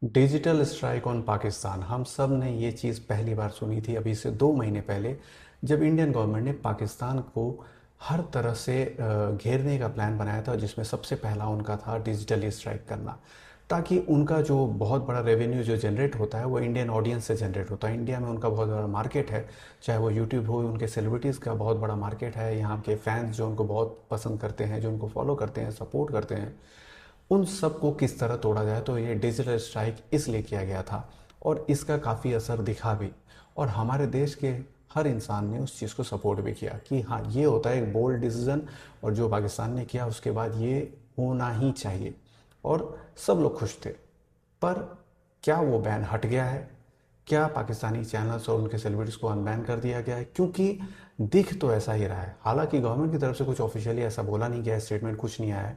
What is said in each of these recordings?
Digital strike on Pakistan, हम सब ने ये चीज़ पहली बार सुनी थी अभी से 2 महीने पहले, जब इंडियन गवर्नमेंट ने पाकिस्तान को हर तरह से घेरने का प्लान बनाया था, जिसमें सबसे पहला उनका था डिजिटली स्ट्राइक करना, ताकि उनका जो बहुत बड़ा रेवेन्यू जो जनरेट होता है वो इंडियन ऑडियंस से जनरेट होता है। इंडिया में उनका बहुत बड़ा मार्केट है, चाहे वो यूट्यूब हो, उनके सेलिब्रिटीज़ का बहुत बड़ा मार्केट है, यहाँ के फैंस जो उनको बहुत पसंद करते हैं, जो उनको फॉलो करते हैं, सपोर्ट करते हैं, उन सब को किस तरह तोड़ा जाए। तो ये डिजिटल स्ट्राइक इसलिए किया गया था और इसका काफ़ी असर दिखा भी, और हमारे देश के हर इंसान ने उस चीज़ को सपोर्ट भी किया कि हाँ, ये होता है एक बोल्ड डिसीजन, और जो पाकिस्तान ने किया उसके बाद ये होना ही चाहिए, और सब लोग खुश थे। पर क्या वो बैन हट गया है? क्या पाकिस्तानी चैनल्स और उनके सेलिब्रिटीज़ को अनबैन कर दिया गया है? क्योंकि दिख तो ऐसा ही रहा है, हालांकि गवर्नमेंट की तरफ से कुछ ऑफिशियली ऐसा बोला नहीं गया, स्टेटमेंट कुछ नहीं आया है,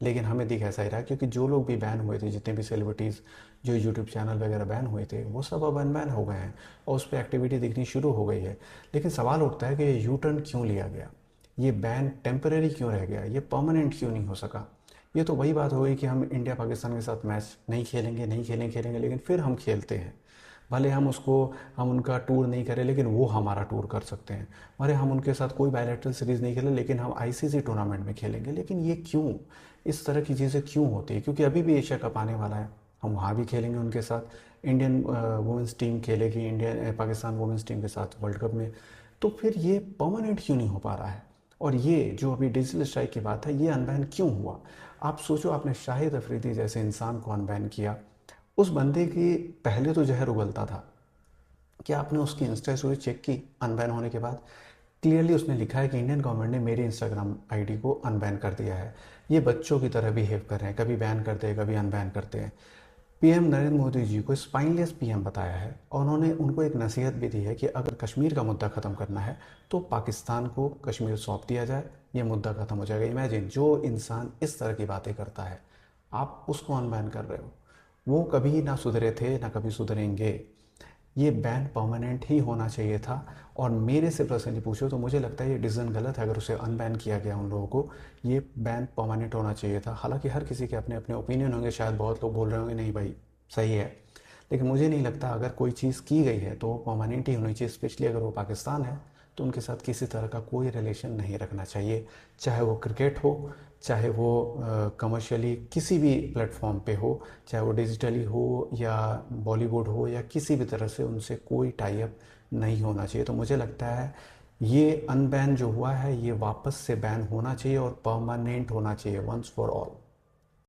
लेकिन हमें दिख ऐसा ही रहा है। क्योंकि जो लोग भी बैन हुए थे, जितने भी सेलिब्रिटीज़ जो यूट्यूब चैनल वगैरह बैन हुए थे, वो सब अब अनबैन हो गए हैं और उस पर एक्टिविटी दिखनी शुरू हो गई है। लेकिन सवाल उठता है कि ये यू टर्न क्यों लिया गया, ये बैन टेम्परेरी क्यों रह गया, ये परमानेंट क्यों नहीं हो सका? ये तो वही बात हो गई कि हम इंडिया पाकिस्तान के साथ मैच नहीं खेलेंगे, नहीं खेलेंगे, खेलेंगे, लेकिन फिर हम खेलते हैं। भले हम उनका टूर नहीं करें, लेकिन वो हमारा टूर कर सकते हैं। भले हम उनके साथ कोई बायलैटरल सीरीज़ नहीं खेलें, लेकिन हम आईसीसी टूर्नामेंट में खेलेंगे। लेकिन ये क्यों, इस तरह की चीज़ें क्यों होती है? क्योंकि अभी भी एशिया कप आने वाला है, हम वहाँ भी खेलेंगे उनके साथ। इंडियन वुमेंस टीम खेलेगी इंडियन पाकिस्तान वुमेंस टीम के साथ वर्ल्ड कप में। तो फिर ये परमानेंट क्यों नहीं हो पा रहा है? और ये जो अभी डिजिटल स्ट्राइक की बात है, ये अनबैन क्यों हुआ? आप सोचो, आपने शाहिद अफरीदी जैसे इंसान को अनबैन किया। उस बंदे की पहले तो जहर उगलता था। क्या आपने उसकी इंस्टा स्टोरी चेक की अनबैन होने के बाद? क्लियरली उसने लिखा है कि इंडियन गवर्नमेंट ने मेरी इंस्टाग्राम आईडी को अनबैन कर दिया है। ये बच्चों की तरह बिहेव कर रहे हैं, कभी बैन करते हैं, कभी अनबैन करते हैं। पीएम नरेंद्र मोदी जी को स्पाइनलेस पीएम बताया है, और उन्होंने उनको एक नसीहत भी दी है कि अगर कश्मीर का मुद्दा ख़त्म करना है तो पाकिस्तान को कश्मीर सौंप दिया जाए, ये मुद्दा ख़त्म हो जाएगा। इमेजिन, जो इंसान इस तरह की बातें करता है, आप उसको अनबैन कर रहे हो। वो कभी ना सुधरे थे, ना कभी सुधरेंगे। ये बैन परमानेंट ही होना चाहिए था। और मेरे से पर्सनली पूछो तो मुझे लगता है ये डिसीजन गलत है, अगर उसे अनबैन किया गया उन लोगों को। ये बैन परमानेंट होना चाहिए था। हालांकि हर किसी के अपने अपने ओपिनियन होंगे, शायद बहुत लोग बोल रहे होंगे नहीं भाई सही है, लेकिन मुझे नहीं लगता अगर कोई चीज़ की गई है तो वो परमानेंट ही होनी चाहिए। स्पेशली अगर वो पाकिस्तान है तो उनके साथ किसी तरह का कोई रिलेशन नहीं रखना चाहिए, चाहे वो क्रिकेट हो, चाहे वो कमर्शियली किसी भी प्लेटफॉर्म पे हो, चाहे वो डिजिटली हो या बॉलीवुड हो, या किसी भी तरह से उनसे कोई टाई अप नहीं होना चाहिए। तो मुझे लगता है ये अनबैन जो हुआ है ये वापस से बैन होना चाहिए और परमानेंट होना चाहिए, वंस फॉर ऑल।